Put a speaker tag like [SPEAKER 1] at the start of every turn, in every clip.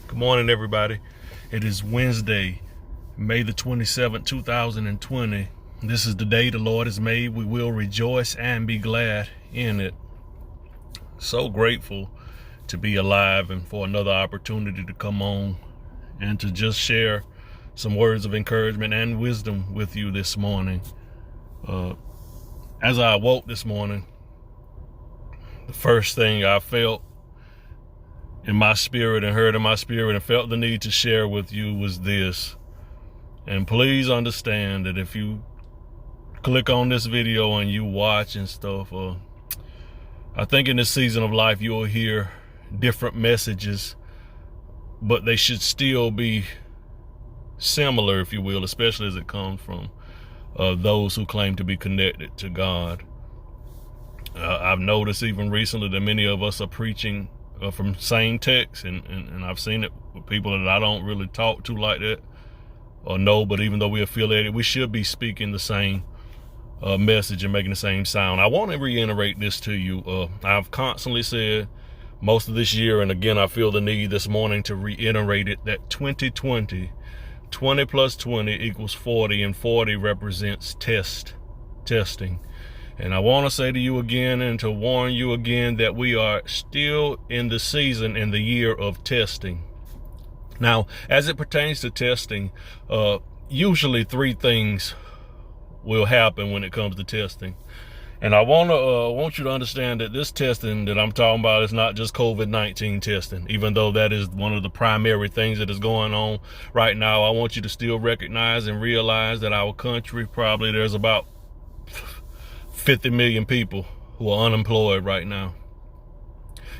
[SPEAKER 1] Good morning, everybody. It is Wednesday, May the 27th, 2020. This is the day the Lord has made. We will rejoice and be glad in it. So grateful to be alive and for another opportunity to come on and to just share some words of encouragement and wisdom with you this morning. As I awoke this morning, the first thing I felt in my spirit and heard in my spirit and felt the need to share with you was this. And please understand that if you click on this video and you watch and stuff, I think in this season of life you'll hear different messages, but they should still be similar, if you will, especially as it comes from those who claim to be connected to God. I've noticed even recently that many of us are preaching from same text, and I've seen it with people that I don't really talk to like that or know, but even though we're affiliated, we should be speaking the same message and making the same sound. I want to reiterate this to you. I've constantly said most of this year, and again I feel the need this morning to reiterate it, that 2020, 20 plus 20 equals 40, and 40 represents testing. And I want to say to you again and to warn you again that we are still in the season, in the year of testing. Now, as it pertains to testing, usually three things will happen when it comes to testing. And I want you to understand that this testing that I'm talking about is not just COVID-19 testing, even though that is one of the primary things that is going on right now. I want you to still recognize and realize that our country, probably there's about 50 million people who are unemployed right now.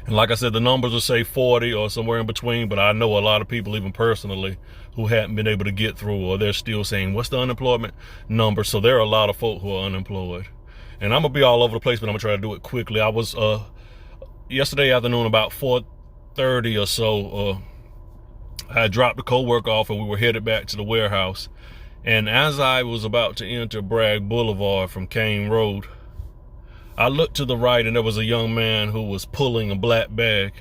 [SPEAKER 1] And like I said, the numbers will say 40 or somewhere in between, but I know a lot of people, even personally, who haven't been able to get through, or they're still saying, what's the unemployment number? So there are a lot of folk who are unemployed. And I'm gonna be all over the place, but I'm gonna try to do it quickly. I was yesterday afternoon about 4:30 or so, I had dropped a coworker off and we were headed back to the warehouse. And as I was about to enter Bragg Boulevard from Kane Road, I looked to the right and there was a young man who was pulling a black bag.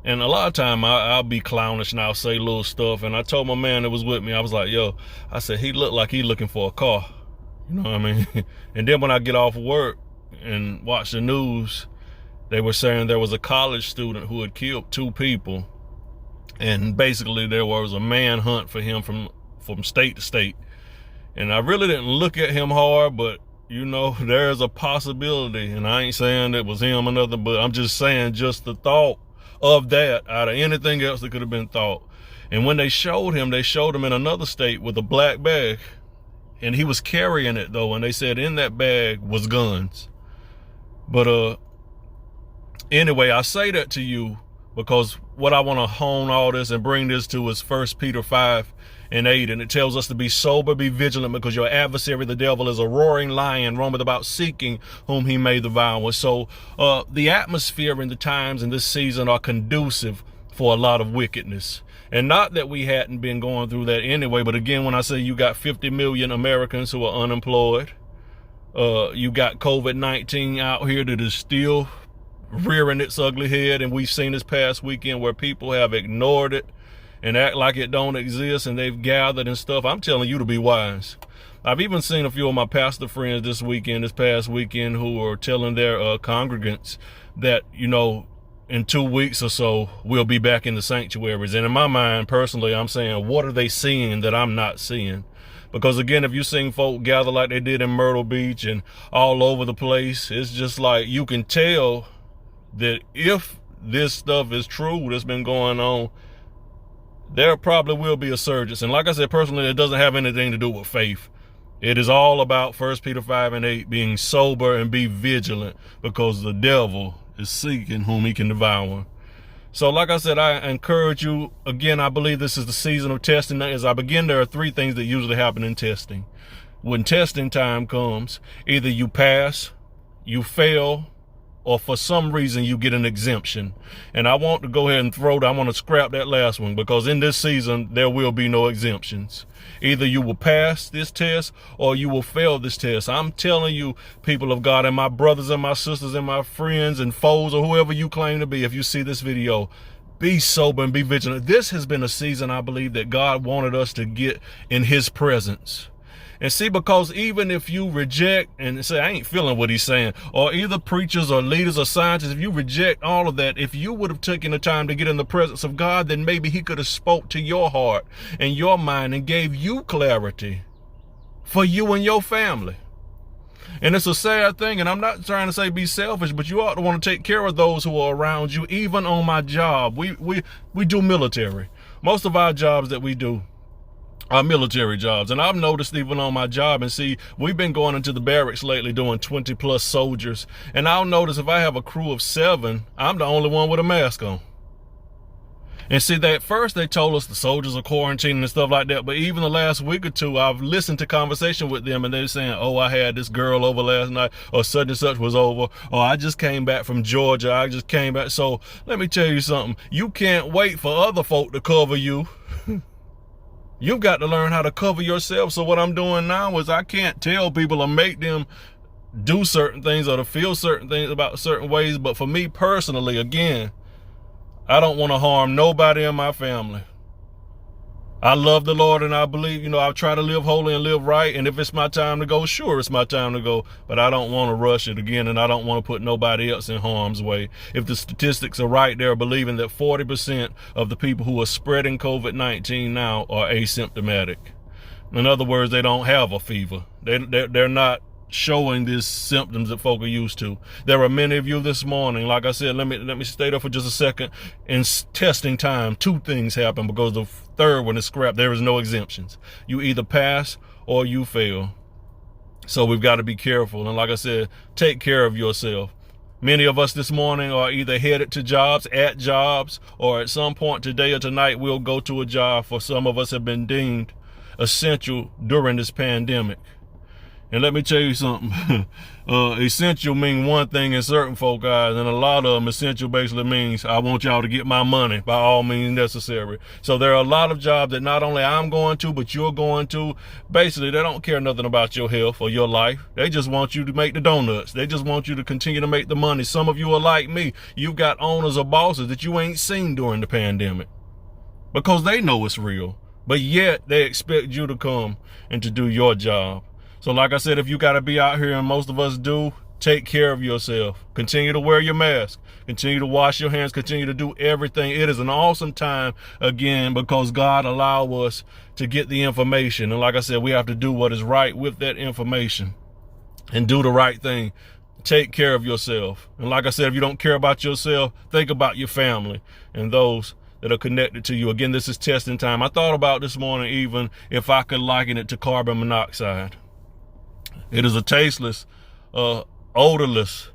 [SPEAKER 1] And a lot of time I'll be clownish and I'll say little stuff. And I told my man that was with me, I was like, yo, I said, he looked like he looking for a car. You know what I mean? And then when I get off of work and watch the news, they were saying there was a college student who had killed 2 people. And basically there was a manhunt for him from state to state. And I really didn't look at him hard, but you know, there's a possibility, and I ain't saying it was him or nothing, but I'm just saying just the thought of that out of anything else that could have been thought. And when they showed him in another state with a black bag, and he was carrying it though, and they said in that bag was guns. But anyway, I say that to you because what I want to hone all this and bring this to is 1 Peter 5:8, and it tells us to be sober, be vigilant, because your adversary, the devil, is a roaring lion, roaming about seeking whom he may devour. So the atmosphere and the times in this season are conducive for a lot of wickedness. And not that we hadn't been going through that anyway, but again, when I say you got 50 million Americans who are unemployed, you got COVID-19 out here that is still rearing its ugly head, and we've seen this past weekend where people have ignored it and act like it don't exist, and they've gathered and stuff. I'm telling you to be wise. I've even seen a few of my pastor friends this past weekend, who are telling their congregants that, you know, in 2 weeks or so, we'll be back in the sanctuaries. And in my mind, personally, I'm saying, what are they seeing that I'm not seeing? Because again, if you seen folk gather like they did in Myrtle Beach and all over the place, it's just like you can tell that if this stuff is true that's been going on, there probably will be a surge. And like I said, personally, it doesn't have anything to do with faith. It is all about 1 Peter 5:8, being sober and be vigilant, because the devil is seeking whom he can devour. So like I said, I encourage you, again, I believe this is the season of testing. As I begin, there are 3 things that usually happen in testing. When testing time comes, either you pass, you fail, or for some reason you get an exemption. And I want to go ahead and I want to scrap that last one, because in this season there will be no exemptions. Either you will pass this test or you will fail this test. I'm telling you, people of God, and my brothers and my sisters and my friends and foes, or whoever you claim to be, if you see this video, be sober and be vigilant. This has been a season, I believe, that God wanted us to get in his presence. And see, because even if you reject and say, I ain't feeling what he's saying, or either preachers or leaders or scientists, if you reject all of that, if you would have taken the time to get in the presence of God, then maybe he could have spoke to your heart and your mind and gave you clarity for you and your family. And it's a sad thing, and I'm not trying to say be selfish, but you ought to want to take care of those who are around you. Even on my job, we do military. Most of our jobs that we do are military jobs. And I've noticed even on my job, and see, we've been going into the barracks lately doing 20 plus soldiers. And I'll notice if I have a crew of 7, I'm the only one with a mask on. And see, at first they told us the soldiers are quarantining and stuff like that. But even the last week or two, I've listened to conversation with them, and they're saying, oh, I had this girl over last night, or such and such was over, or I just came back from Georgia, I just came back. So let me tell you something. You can't wait for other folk to cover you. You've got to learn how to cover yourself. So what I'm doing now is I can't tell people or make them do certain things or to feel certain things about certain ways. But for me personally, again, I don't want to harm nobody in my family. I love the Lord, and I believe, I try to live holy and live right. And if it's my time to go, sure, it's my time to go. But I don't want to rush it again, and I don't want to put nobody else in harm's way. If the statistics are right, they're believing that 40% of the people who are spreading COVID-19 now are asymptomatic. In other words, they don't have a fever. They're not showing these symptoms that folk are used to. There are many of you this morning, like I said, let me stay there for just a second. In testing time, 2 things happen, because the third one is scrapped. There is no exemptions. You either pass or you fail. So we've got to be careful. And like I said, take care of yourself. Many of us this morning are either headed to jobs, at jobs, or at some point today or tonight we'll go to a job. For some of us have been deemed essential during this pandemic. And let me tell you something, essential mean one thing in certain folk eyes, and a lot of them, essential basically means I want y'all to get my money by all means necessary. So there are a lot of jobs that not only I'm going to, but you're going to. Basically, they don't care nothing about your health or your life. They just want you to make the donuts. They just want you to continue to make the money. Some of you are like me. You've got owners or bosses that you ain't seen during the pandemic because they know it's real, but yet they expect you to come and to do your job. So like I said, if you got to be out here, and most of us do, take care of yourself. Continue to wear your mask. Continue to wash your hands. Continue to do everything. It is an awesome time, again, because God allowed us to get the information. And like I said, we have to do what is right with that information and do the right thing. Take care of yourself. And like I said, if you don't care about yourself, think about your family and those that are connected to you. Again, this is testing time. I thought about this morning, even if I could liken it to carbon monoxide. It is a tasteless, odorless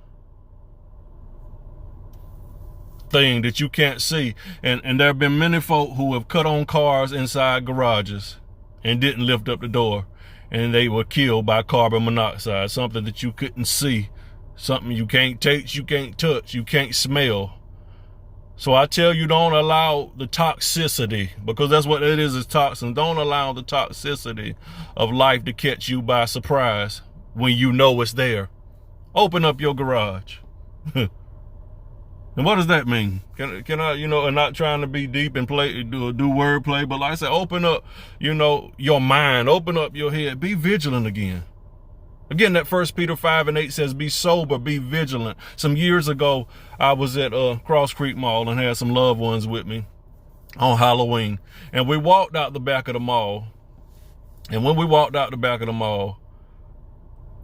[SPEAKER 1] thing that you can't see. And there have been many folk who have cut on cars inside garages and didn't lift up the door, and they were killed by carbon monoxide, something that you couldn't see, something you can't taste, you can't touch, you can't smell. So I tell you, don't allow the toxicity, because that's what it is toxin. Don't allow the toxicity of life to catch you by surprise when you know it's there. Open up your garage. And what does that mean? Can I, and not trying to be deep and do wordplay, but like I said, open up, your mind, open up your head, be vigilant again. Again, that 1 Peter 5:8 says, be sober, be vigilant. Some years ago, I was at Cross Creek Mall and had some loved ones with me on Halloween. And we walked out the back of the mall. And when we walked out the back of the mall,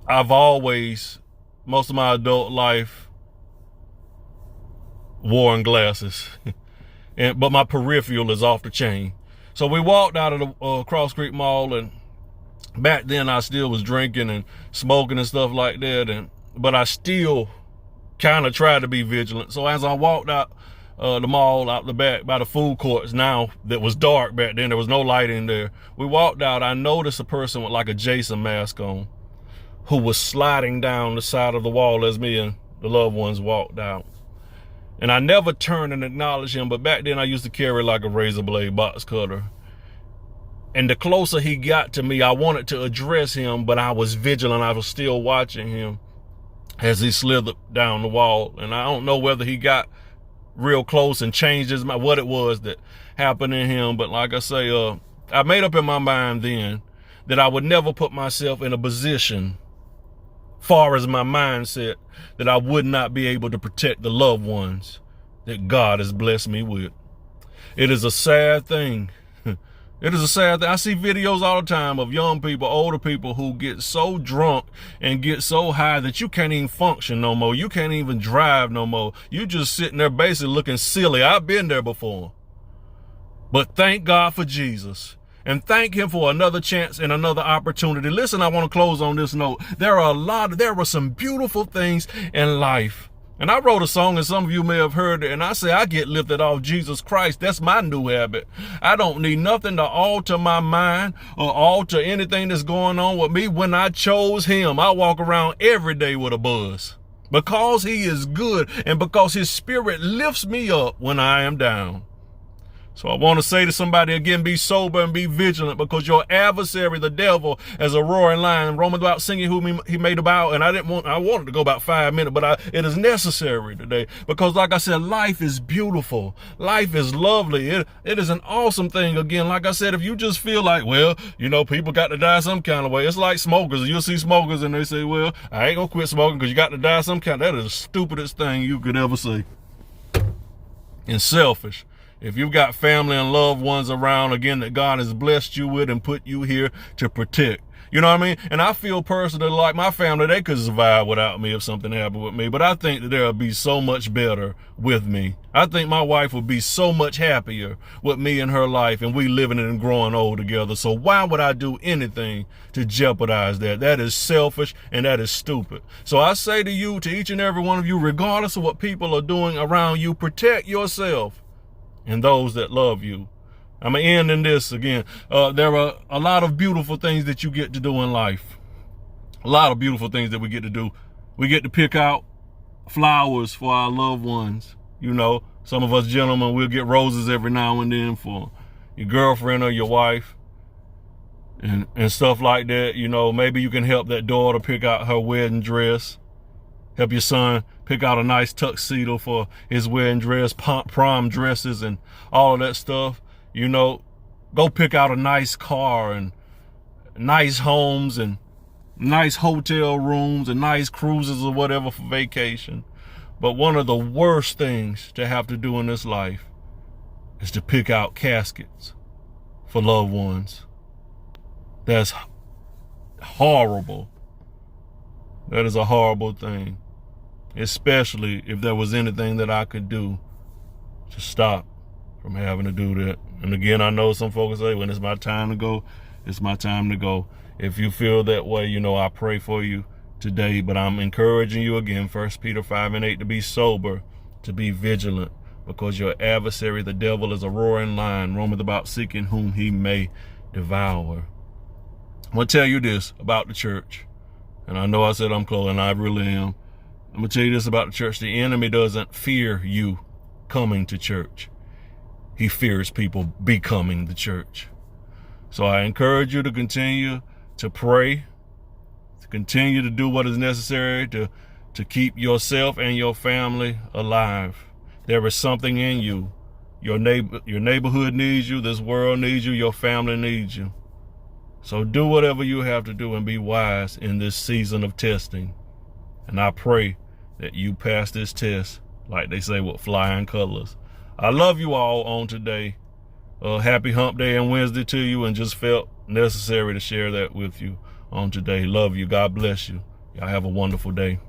[SPEAKER 1] I've always, most of my adult life, worn glasses. But my peripheral is off the chain. So we walked out of the Cross Creek Mall, and back then I still was drinking and smoking and stuff like that, but I still kind of tried to be vigilant. So as I walked out the mall, out the back by the food courts, now that was dark back then, there was no light in there. We walked out, I noticed a person with like a Jason mask on who was sliding down the side of the wall as me and the loved ones walked out. And I never turned and acknowledged him, but back then I used to carry like a razor blade box cutter. And the closer he got to me, I wanted to address him, but I was vigilant. I was still watching him as he slithered down the wall. And I don't know whether he got real close and changed his mind, what it was that happened in him. But like I say, I made up in my mind then that I would never put myself in a position, far as my mindset, that I would not be able to protect the loved ones that God has blessed me with. It is a sad thing. It is a sad thing. I see videos all the time of young people, older people who get so drunk and get so high that you can't even function no more. You can't even drive no more. You just sitting there basically looking silly. I've been there before. But thank God for Jesus. And thank him for another chance and another opportunity. Listen, I want to close on this note. There were some beautiful things in life. And I wrote a song, and some of you may have heard it, and I say I get lifted off Jesus Christ. That's my new habit. I don't need nothing to alter my mind or alter anything that's going on with me. When I chose him, I walk around every day with a buzz because he is good and because his spirit lifts me up when I am down. So I want to say to somebody again, be sober and be vigilant, because your adversary, the devil, as a roaring lion, roaming about singing whom he made about. And I wanted to go about 5 minutes, but it is necessary today, because like I said, life is beautiful. Life is lovely. It is an awesome thing. Again, like I said, if you just feel like, well, you know, people got to die some kind of way. It's like smokers. You'll see smokers and they say, well, I ain't gonna quit smoking because you got to die some kind. That is the stupidest thing you could ever say. And selfish. If you've got family and loved ones around, again, that God has blessed you with and put you here to protect. You know what I mean? And I feel personally like my family, they could survive without me if something happened with me. But I think that they'll be so much better with me. I think my wife would be so much happier with me in her life and we living and growing old together. So why would I do anything to jeopardize that? That is selfish and that is stupid. So I say to you, to each and every one of you, regardless of what people are doing around you, protect yourself and those that love you. I'm going to end in this again. There are a lot of beautiful things that you get to do in life. A lot of beautiful things that we get to do. We get to pick out flowers for our loved ones. You know, some of us gentlemen, we'll get roses every now and then for your girlfriend or your wife and stuff like that. You know, maybe you can help that daughter pick out her wedding dress. Help your son pick out a nice tuxedo for his wedding dress, prom dresses and all of that stuff. You know, go pick out a nice car and nice homes and nice hotel rooms and nice cruises or whatever for vacation. But one of the worst things to have to do in this life is to pick out caskets for loved ones. That's horrible. That is a horrible thing, especially if there was anything that I could do to stop from having to do that. And again, I know some folks say, when it's my time to go, it's my time to go. If you feel that way, you know, I pray for you today, but I'm encouraging you again, 1 Peter 5:8, to be sober, to be vigilant, because your adversary, the devil, is a roaring lion, roaming about seeking whom he may devour. I'm going to tell you this about the church. And I know I said I'm close, and I really am. I'm going to tell you this about the church. The enemy doesn't fear you coming to church. He fears people becoming the church. So I encourage you to continue to pray, to continue to do what is necessary to keep yourself and your family alive. There is something in you. Your neighborhood needs you. This world needs you. Your family needs you. So do whatever you have to do and be wise in this season of testing. And I pray that you pass this test, like they say, with flying colors. I love you all on today. Happy hump day and Wednesday to you, and just felt necessary to share that with you on today. Love you. God bless you. Y'all have a wonderful day.